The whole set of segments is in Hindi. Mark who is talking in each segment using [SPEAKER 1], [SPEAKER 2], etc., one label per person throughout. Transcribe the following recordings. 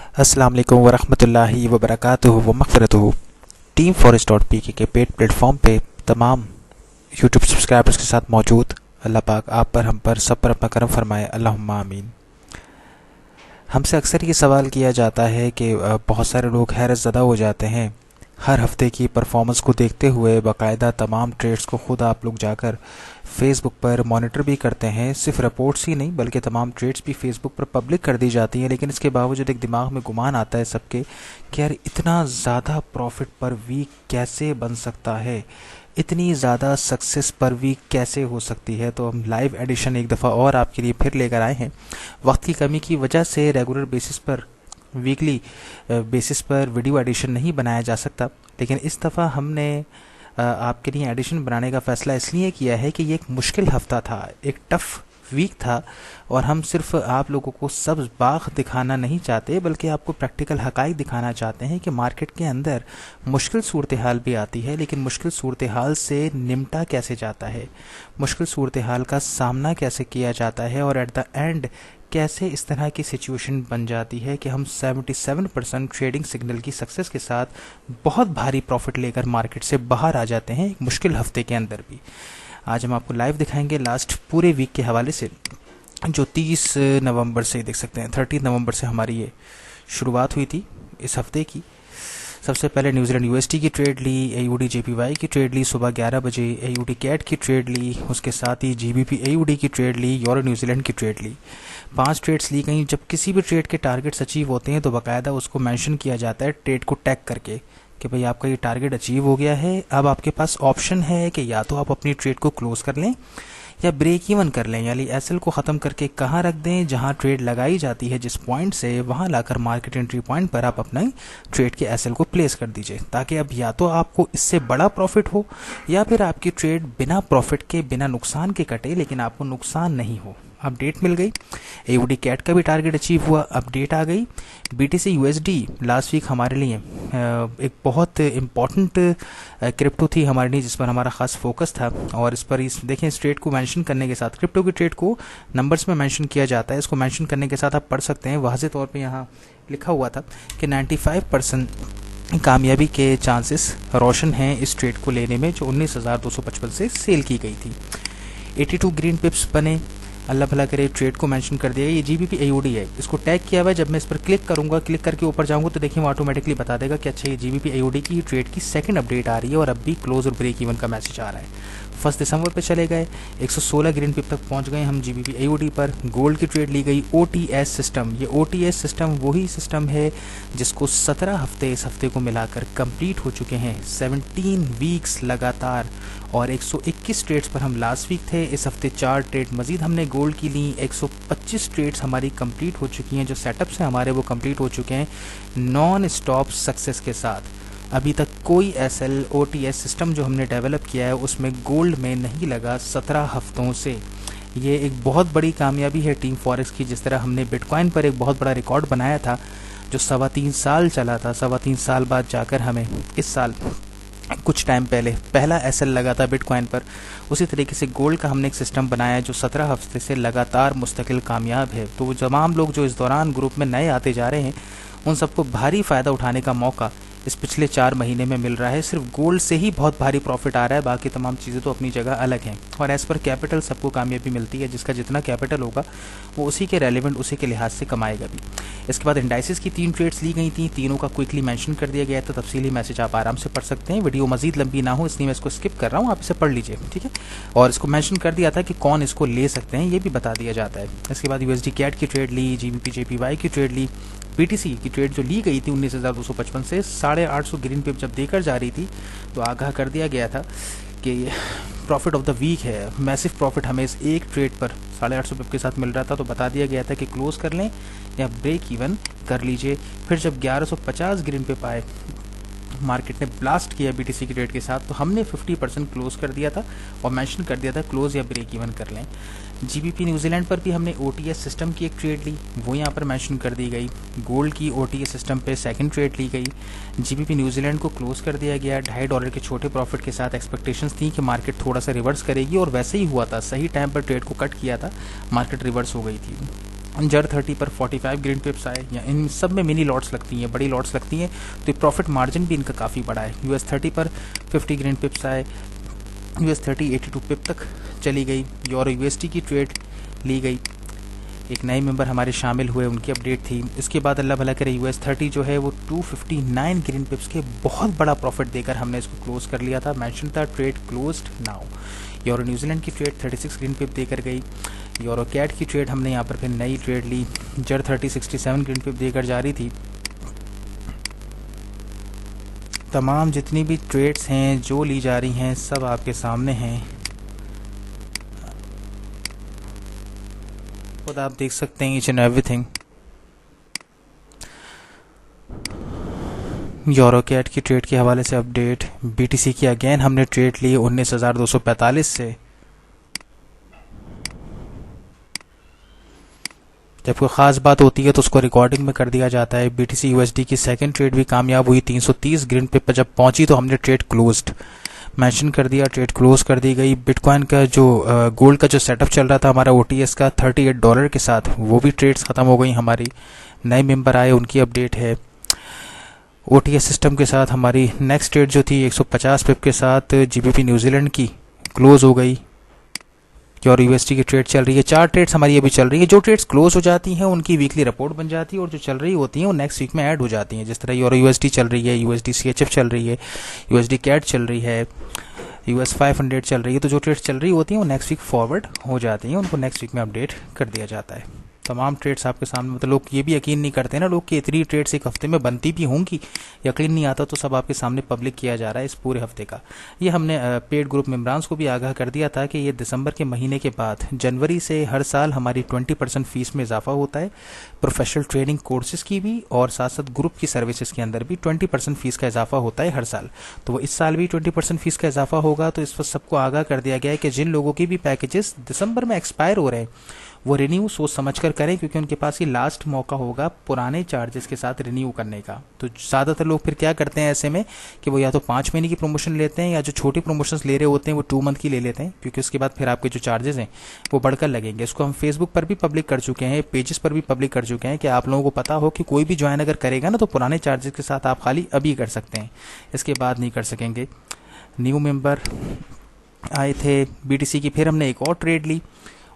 [SPEAKER 1] अस्सलाम वालेकुम वरहमतुल्लाहि वबरकातुहू व मग़फ़िरतुहू। टीम फॉरेस्ट डॉट पी के पेड प्लेटफॉर्म पे तमाम यूट्यूब सब्सक्राइबर्स के साथ मौजूद अल्लाह पाक आप पर, हम पर, सब पर अपना करम फरमाए, अल्लाहुम्मा आमीन। हमसे अक्सर ये सवाल किया जाता है कि बहुत सारे लोग हैरत ज़दा हो जाते हैं हर हफ्ते की परफॉर्मेंस को देखते हुए। बाकायदा तमाम ट्रेड्स को ख़ुद आप लोग जाकर फेसबुक पर मॉनिटर भी करते हैं। सिर्फ रिपोर्ट्स ही नहीं बल्कि तमाम ट्रेड्स भी फेसबुक पर पब्लिक कर दी जाती हैं, लेकिन इसके बावजूद एक दिमाग में गुमान आता है सबके कि यार इतना ज़्यादा प्रॉफिट पर वीक कैसे बन सकता है, इतनी ज़्यादा सक्सेस पर वीक कैसे हो सकती है। तो हम लाइव एडिशन एक दफ़ा और आपके लिए फिर लेकर आए हैं। वक्त की कमी की वजह से रेगुलर बेसिस पर, वीकली बेसिस पर वीडियो एडिशन नहीं बनाया जा सकता, लेकिन इस दफ़ा हमने आपके लिए एडिशन बनाने का फ़ैसला इसलिए किया है कि ये एक मुश्किल हफ़्ता था, एक टफ़ वीक था, और हम सिर्फ आप लोगों को सब्ज़ बाग दिखाना नहीं चाहते बल्कि आपको प्रैक्टिकल हक़ाइक़ दिखाना चाहते हैं कि मार्केट के अंदर मुश्किल सूरत हाल भी आती है, लेकिन मुश्किल सूरत हाल से निमटा कैसे जाता है, मुश्किल सूरत हाल का सामना कैसे किया जाता है, और एट द एंड कैसे इस तरह की सिचुएशन बन जाती है कि हम 77% ट्रेडिंग सिग्नल की सक्सेस के साथ बहुत भारी प्रॉफिट लेकर मार्केट से बाहर आ जाते हैं एक मुश्किल हफ्ते के अंदर भी। आज हम आपको लाइव दिखाएंगे लास्ट पूरे वीक के हवाले से, जो 30 नवंबर से देख सकते हैं, 30 नवंबर से हमारी ये शुरुआत हुई थी इस हफ्ते की। सबसे पहले न्यूजीलैंड यूएसडी की ट्रेड ली, एयूडी जेपीवाई की ट्रेड ली सुबह 11 बजे, एयूडी कैट की ट्रेड ली, उसके साथ ही जीबीपी एयूडी की ट्रेड ली, यूरो न्यूजीलैंड की ट्रेड ली। 5 ट्रेड्स ली गई। जब किसी भी ट्रेड के टारगेट्स अचीव होते हैं तो बाकायदा उसको मेंशन किया जाता है ट्रेड को टैग करके कि भाई आपका ये टारगेट अचीव हो गया है। अब आपके पास ऑप्शन है कि या तो आप अपनी ट्रेड को क्लोज कर लें या ब्रेक इवन कर लें, यानी एसएल को ख़त्म करके कहाँ रख दें, जहाँ ट्रेड लगाई जाती है जिस पॉइंट से, वहाँ लाकर मार्केट एंट्री पॉइंट पर आप अपना ट्रेड के एसएल को प्लेस कर दीजिए, ताकि अब या तो आपको इससे बड़ा प्रॉफिट हो या फिर आपकी ट्रेड बिना प्रॉफिट के, बिना नुकसान के कटे, लेकिन आपको नुकसान नहीं हो। अपडेट मिल गई, एयूडी कैट का भी टारगेट अचीव हुआ, अपडेट आ गई। बीटीसी यूएसडी लास्ट वीक हमारे लिए एक बहुत इम्पॉर्टेंट क्रिप्टो थी हमारे लिए, जिस पर हमारा खास फोकस था, और इस पर इस देखें, इस ट्रेड को मेंशन करने के साथ, क्रिप्टो की ट्रेड को नंबर्स में मेंशन किया जाता है, इसको मेंशन करने के साथ आप पढ़ सकते हैं वाज़े तौर पे यहाँ लिखा हुआ था कि 95% कामयाबी के चांसेस रोशन हैं इस ट्रेड को लेने में, जो 19,255 से सेल की गई थी। 82 ग्रीन पिप्स बने, अल्लाह भला करे। ट्रेड को मेंशन कर दिया। ये जीबीपी एयूडी है, इसको टैग किया हुआ है। जब मैं इस पर क्लिक करूंगा, क्लिक करके ऊपर जाऊंगा तो देखिए वो ऑटोमेटिकली बता देगा कि अच्छा ये जीबीपी एयूडी की ट्रेड की सेकंड अपडेट आ रही है और अब भी क्लोज और ब्रेक इवन का मैसेज आ रहा है। 1 दिसंबर पे चले गए, 116 ग्रीन पिप तक पहुंच गए हम जीबीपी एयूडी पर। गोल्ड की ट्रेड ली गई, ओटीएस सिस्टम। ये ओटीएस सिस्टम वही सिस्टम है जिसको 17 हफ्ते इस हफ्ते को मिलाकर कंप्लीट हो चुके हैं, 17 वीक्स लगातार, और 121 ट्रेड्स पर हम लास्ट वीक थे। इस हफ्ते 4 ट्रेड मजीद हमने गोल्ड की ली, 125 ट्रेड्स हमारी कंप्लीट हो चुकी हैं, जो सेटअप्स हैं हमारे वो कंप्लीट हो चुके हैं नॉन स्टॉप सक्सेस के साथ। अभी तक कोई एसएल ओटीएस सिस्टम जो हमने डेवलप किया है उसमें गोल्ड में नहीं लगा 17 हफ्तों से। ये एक बहुत बड़ी कामयाबी है टीम फॉरेक्स की। जिस तरह हमने बिटकॉइन पर एक बहुत बड़ा रिकॉर्ड बनाया था जो 3.25 साल चला था, 3.25 साल बाद जाकर हमें इस साल कुछ टाइम पहले पहला एसएल लगा था बिटकॉइन पर, उसी तरीके से गोल्ड का हमने एक सिस्टम बनाया जो 17 हफ्ते से लगातार मुस्तकिल कामयाब है। तो तमाम लोग जो इस दौरान ग्रुप में नए आते जा रहे हैं उन सबको भारी फ़ायदा उठाने का मौका इस पिछले 4 महीने में मिल रहा है। सिर्फ गोल्ड से ही बहुत भारी प्रॉफिट आ रहा है, बाकी तमाम चीज़ें तो अपनी जगह अलग हैं। और एज़ पर कैपिटल सबको कामयाबी मिलती है, जिसका जितना कैपिटल होगा वो उसी के रेलिवेंट, उसी के लिहाज से कमाएगा भी। इसके बाद इंडाइसिस की 3 ट्रेड्स ली गई थी, तीनों का क्विकली मेंशन कर दिया गया है, तो तफसीली मैसेज आप आराम से पढ़ सकते हैं। वीडियो मजीद लंबी ना हो इसलिए मैं इसको स्किप कर रहा हूँ, आप इसे पढ़ लीजिए, ठीक है। और इसको मेंशन कर दिया था कि कौन इसको ले सकते हैं, ये भी बता दिया जाता है। इसके बाद यूएसडी कैट की ट्रेड ली, जीबीपी जेपीवाई की ट्रेड ली, बीटीसी की ट्रेड जो ली गई थी 19,255 से 850 ग्रीन पिप जब देकर जा रही थी तो आगाह कर दिया गया था कि प्रॉफिट ऑफ द वीक है, मैसिव प्रॉफिट हमें इस एक ट्रेड पर 850 पिप के साथ मिल रहा था। तो बता दिया गया था कि क्लोज कर लें या ब्रेक इवन कर लीजिए। फिर जब 1150 ग्रीन पिप आए, मार्केट ने ब्लास्ट किया बीटीसी की ट्रेड के साथ, तो हमने 50% क्लोज कर दिया था और मेंशन कर दिया था क्लोज या ब्रेक इवन कर लें। जीबीपी न्यूजीलैंड पर भी हमने ओटीएस सिस्टम की एक ट्रेड ली, वो यहाँ पर मेंशन कर दी गई। गोल्ड की ओटीएस सिस्टम पे सेकंड ट्रेड ली गई। जीबीपी न्यूजीलैंड को क्लोज कर दिया गया $2.5 के छोटे प्रॉफिट के साथ। एक्सपेक्टेशंस थी कि मार्केट थोड़ा सा रिवर्स करेगी और वैसे ही हुआ था, सही टाइम पर ट्रेड को कट किया था, मार्केट रिवर्स हो गई थी। जर 30 पर 45 ग्रीन पिप्स आए, या इन सब में मिनी लॉट्स लगती हैं, बड़ी लॉट्स लगती हैं, तो प्रॉफिट मार्जिन भी इनका काफ़ी बड़ा है। US30 पर 50 ग्रीन पिप्स आए, US30 82 पिप तक चली गई। यूरो USD की ट्रेड ली गई, एक नए मेंबर हमारे शामिल हुए, उनकी अपडेट थी। इसके बाद अल्लाह भला करे US30 जो है वो 259 ग्रीन पिप्स के बहुत बड़ा प्रॉफिट देकर हमने इसको क्लोज कर लिया था। मेंशन था trade closed now. Euro New Zealand की ट्रेड 36 ग्रीन पिप देकर गई। यूरो कैट की ट्रेड हमने यहाँ पर फिर नई ट्रेड ली, जर 30 67 ग्रीन पिप देकर जारी थी। तमाम जितनी भी ट्रेड्स हैं जो ली जा रही हैं सब आपके सामने हैं, खुद आप देख सकते हैं each and everything. Euro CAD की ट्रेड के हवाले से अपडेट, BTC की अगेन हमने ट्रेड ली 19,245 से। जब कोई ख़ास बात होती है तो उसको रिकॉर्डिंग में कर दिया जाता है। BTC USD की सेकंड ट्रेड भी कामयाब हुई, 330 ग्रीन पिप पर जब पहुंची तो हमने ट्रेड क्लोज्ड मेंशन कर दिया, ट्रेड क्लोज कर दी गई। बिटकॉइन का जो गोल्ड का जो सेटअप चल रहा था हमारा OTS का $38 के साथ, वो भी ट्रेड्स ख़त्म हो गई हमारी। नए मेंबर आए, उनकी अपडेट है। OTS सिस्टम के साथ हमारी नेक्स्ट ट्रेड जो थी 150 पिप के साथ GBP न्यूजीलैंड की क्लोज हो गई। और USD की ट्रेड चल रही है, 4 ट्रेड्स हमारी अभी चल रही है। जो ट्रेड्स क्लोज हो जाती हैं उनकी वीकली रिपोर्ट बन जाती है, और जो चल रही होती हैं वो नेक्स्ट वीक में ऐड हो जाती हैं। जिस तरह यूरो USD चल रही है, USD CHF चल रही है, USD कैट चल रही है, US 500 चल रही है। तो जो ट्रेड्स चल रही होती हैं वो नेक्स्ट वीक फॉरवर्ड हो जाती हैं, उनको नेक्स्ट वीक में अपडेट कर दिया जाता है। तमाम ट्रेड्स आपके सामने, मतलब लोग ये भी यकीन नहीं करते ना लोग कि इतनी ट्रेड्स एक हफ्ते में बनती भी होंगी, यकीन नहीं आता। तो सब आपके सामने पब्लिक किया जा रहा है इस पूरे हफ्ते का। ये हमने पेड ग्रुप मेंबरान्स को भी आगाह कर दिया था कि ये दिसंबर के महीने के बाद जनवरी से हर साल हमारी 20% फीस में इजाफा होता है, प्रोफेशनल ट्रेनिंग कोर्सेज की भी, और साथ साथ ग्रुप की सर्विसेज के अंदर भी 20% फीस का इजाफा होता है हर साल। तो वो इस साल भी 20% फीस का इजाफा होगा। तो इस पर सबको आगाह कर दिया गया है कि जिन लोगों की भी पैकेजेस दिसंबर में एक्सपायर हो रहे हैं वो रिन्यू सोच समझ कर करें, क्योंकि उनके पास ये लास्ट मौका होगा पुराने चार्जेस के साथ रिन्यू करने का। तो ज़्यादातर लोग फिर क्या करते हैं ऐसे में कि वो या तो 5 महीने की प्रमोशन लेते हैं, या जो छोटी प्रमोशंस ले रहे होते हैं वो 2 मंथ की ले लेते हैं, क्योंकि उसके बाद फिर आपके जो चार्जेस हैं वो बढ़कर लगेंगे। इसको हम फेसबुक पर भी पब्लिक कर चुके हैं, पेजेस पर भी पब्लिक कर चुके हैं कि आप लोगों को पता हो कि कोई भी ज्वाइन अगर करेगा ना तो पुराने चार्जेस के साथ आप खाली अभी कर सकते हैं, इसके बाद नहीं कर सकेंगे। न्यू मेंबर आए थे BTC की, फिर हमने एक और ट्रेड ली,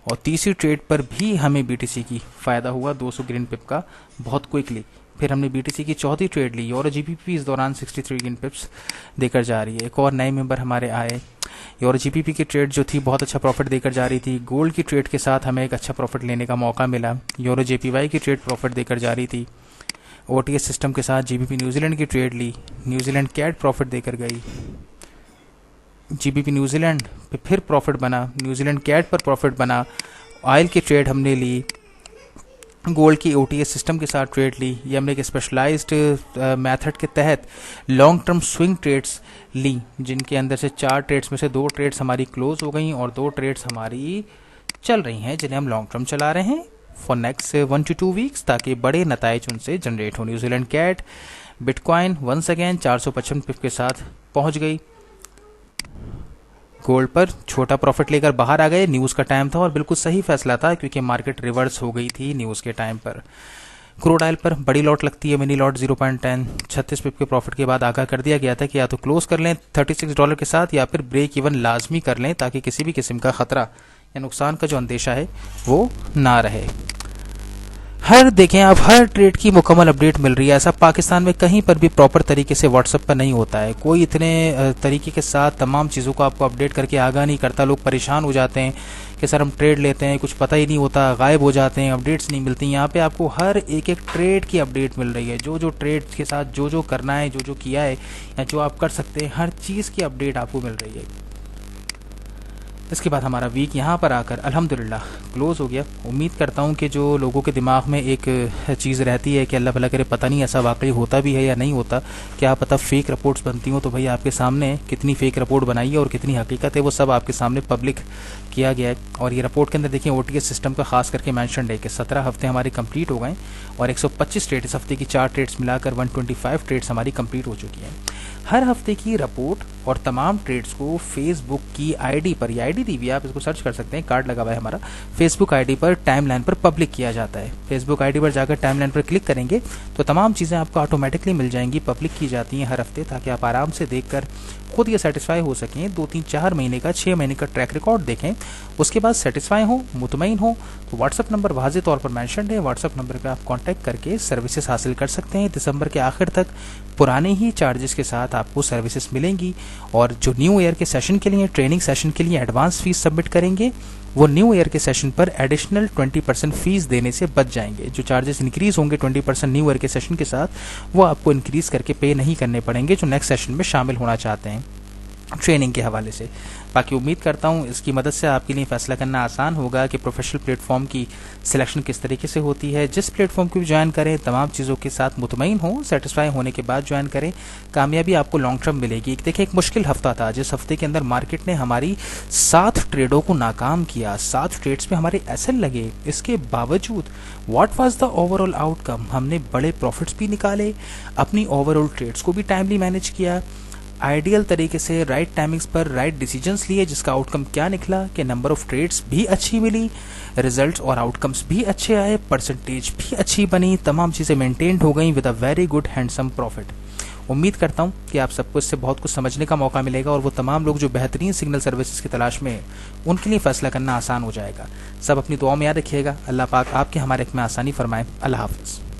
[SPEAKER 1] और तीसरी ट्रेड पर भी हमें BTC की फ़ायदा हुआ 200 ग्रीन पिप का बहुत क्विकली। फिर हमने BTC की चौथी ट्रेड ली, यूरो GBP इस दौरान 63 ग्रीन पिप्स देकर जा रही है। एक और नए मेंबर हमारे आए, यूरो GBP की ट्रेड जो थी बहुत अच्छा प्रॉफिट देकर जा रही थी। गोल्ड की ट्रेड के साथ हमें एक अच्छा प्रॉफिट लेने का मौका मिला। यूरो JPY की ट्रेड प्रॉफिट देकर जा रही थी। OTS सिस्टम के साथ GBP न्यूजीलैंड की ट्रेड ली, न्यूजीलैंड कैट प्रॉफिट देकर गई। GBP न्यूजीलैंड पे फिर प्रॉफिट बना, न्यूजीलैंड कैट पर प्रॉफिट बना। ऑयल की ट्रेड हमने ली, गोल्ड की OTS सिस्टम के साथ ट्रेड ली। ये हमने एक स्पेशलाइज्ड मेथड के तहत लॉन्ग टर्म स्विंग ट्रेड्स ली, जिनके अंदर से 4 ट्रेड्स में से 2 ट्रेड्स हमारी क्लोज हो गई और 2 ट्रेड्स हमारी चल रही हैं, जिन्हें हम लॉन्ग टर्म चला रहे हैं फॉर नेक्स्ट 1 to 2 वीक्स, ताकि बड़े नताइज उनसे जनरेट हो। न्यूजीलैंड कैट, बिटकॉइन वंस अगेन 455 पिप के साथ पहुंच गई। गोल्ड पर छोटा प्रॉफिट लेकर बाहर आ गए, न्यूज़ का टाइम था और बिल्कुल सही फैसला था, क्योंकि मार्केट रिवर्स हो गई थी न्यूज़ के टाइम पर। क्रूड ऑयल पर बड़ी लॉट लगती है, मिनी लॉट 0.10, 36 पिप के प्रॉफिट के बाद आगाह कर दिया गया था कि या तो क्लोज कर लें $36 के साथ, या फिर ब्रेक इवन लाजमी कर लें, ताकि किसी भी किस्म का खतरा या नुकसान का जो अंदेशा है वो ना रहे। देखें आप, हर ट्रेड की मुकम्मल अपडेट मिल रही है। ऐसा पाकिस्तान में कहीं पर भी प्रॉपर तरीके से व्हाट्सएप पर नहीं होता है। कोई इतने तरीके के साथ तमाम चीज़ों को आपको अपडेट करके आगाह नहीं करता। लोग परेशान हो जाते हैं कि सर हम ट्रेड लेते हैं, कुछ पता ही नहीं होता, गायब हो जाते हैं, अपडेट्स नहीं मिलती। यहाँ पे आपको हर एक ट्रेड की अपडेट मिल रही है। जो ट्रेड के साथ जो करना है, जो किया है, या जो आप कर सकते हैं, हर चीज़ की अपडेट आपको मिल रही है। इसके बाद हमारा वीक यहाँ पर आकर अल्हम्दुलिल्लाह क्लोज हो गया। उम्मीद करता हूँ कि जो लोगों के दिमाग में एक चीज़ रहती है कि अल्लाह भला करे पता नहीं ऐसा वाकई होता भी है या नहीं होता, क्या पता फेक रिपोर्ट्स बनती हों, तो भाई आपके सामने कितनी फेक रिपोर्ट बनाई है और कितनी हकीकत है वो सब आपके सामने पब्लिक किया गया है। और ये रिपोर्ट के अंदर देखिए OTS सिस्टम का खास करके मैंशन है कि 17 हफ्ते हमारे कंप्लीट हो गए और 125 ट्रेड, इस हफ्ते की 4 ट्रेड्स मिलाकर 125 ट्रेड्स हमारी कंप्लीट हो चुकी हैं। हर हफ्ते की रिपोर्ट और तमाम ट्रेड्स को फेसबुक की आईडी पर, ये आईडी दी हुई है, आप इसको सर्च कर सकते हैं, कार्ड लगा हुआ है हमारा, फेसबुक आईडी पर टाइमलाइन पर पब्लिक किया जाता है। फेसबुक आईडी पर जाकर टाइमलाइन पर क्लिक करेंगे तो तमाम चीज़ें आपको ऑटोमेटिकली मिल जाएंगी, पब्लिक की जाती हैं हर हफ्ते, ताकि आप आराम से देखकर खुद ये सेटिस्फाई हो सकें। 2-3-4 महीने का, 6 महीने का ट्रैक रिकॉर्ड देखें, उसके बाद सेटिस्फाई हो, मुतमईन हो तो व्हाट्सअप नंबर वाज़े तौर पर मेंशन है, व्हाट्सअप नंबर पे आप कांटेक्ट करके सर्विसेज हासिल कर सकते हैं। दिसंबर के आखिर तक पुराने ही चार्जेस के साथ आपको सर्विसेज मिलेंगी, और जो न्यू ईयर के सेशन के लिए, ट्रेनिंग सेशन के लिए एडवांस फीस सबमिट करेंगे, वो न्यू ईयर के सेशन पर एडिशनल 20% फीस देने से बच जाएंगे। जो चार्जेस इंक्रीज होंगे 20% न्यू ईयर के सेशन के साथ, वो आपको इंक्रीज करके पे नहीं करने पड़ेंगे जो नेक्स्ट सेशन में शामिल होना चाहते हैं ट्रेनिंग के हवाले से। बाकी उम्मीद करता हूँ इसकी मदद से आपके लिए फैसला करना आसान होगा कि प्रोफेशनल प्लेटफॉर्म की सिलेक्शन किस तरीके से होती है। जिस प्लेटफॉर्म को भी ज्वाइन करें, तमाम चीज़ों के साथ मुतमईन हो, सेटिस्फाई होने के बाद ज्वाइन करें, कामयाबी आपको लॉन्ग टर्म मिलेगी। देखिए, एक मुश्किल हफ्ता था जिस हफ्ते के अंदर मार्केट ने हमारी 7 ट्रेडों को नाकाम किया, 7 ट्रेड्स में हमारे एसएल लगे। इसके बावजूद what was the overall outcome, हमने बड़े प्रॉफिट्स भी निकाले, अपनी ओवरऑल ट्रेड्स को भी टाइमली मैनेज किया, आइडियल तरीके से राइट टाइमिंग्स पर राइट डिसीजंस लिए, जिसका आउटकम क्या निकला कि नंबर ऑफ ट्रेड्स भी अच्छी मिली, रिजल्ट्स और आउटकम्स भी अच्छे आए, परसेंटेज भी अच्छी बनी, तमाम चीज़ें मेंटेन्ड हो गई with a very good handsome profit. उम्मीद करता हूं कि आप सबको इससे बहुत कुछ समझने का मौका मिलेगा, और वो तमाम लोग जो बेहतरीन सिग्नल सर्विसेज की तलाश में हैं, उनके लिए फैसला करना आसान हो जाएगा। सब अपनी दुआओं में याद रखिएगा। अल्लाह पाक आपके हमारे में आसानी फरमाए। अल्लाह हाफिज़।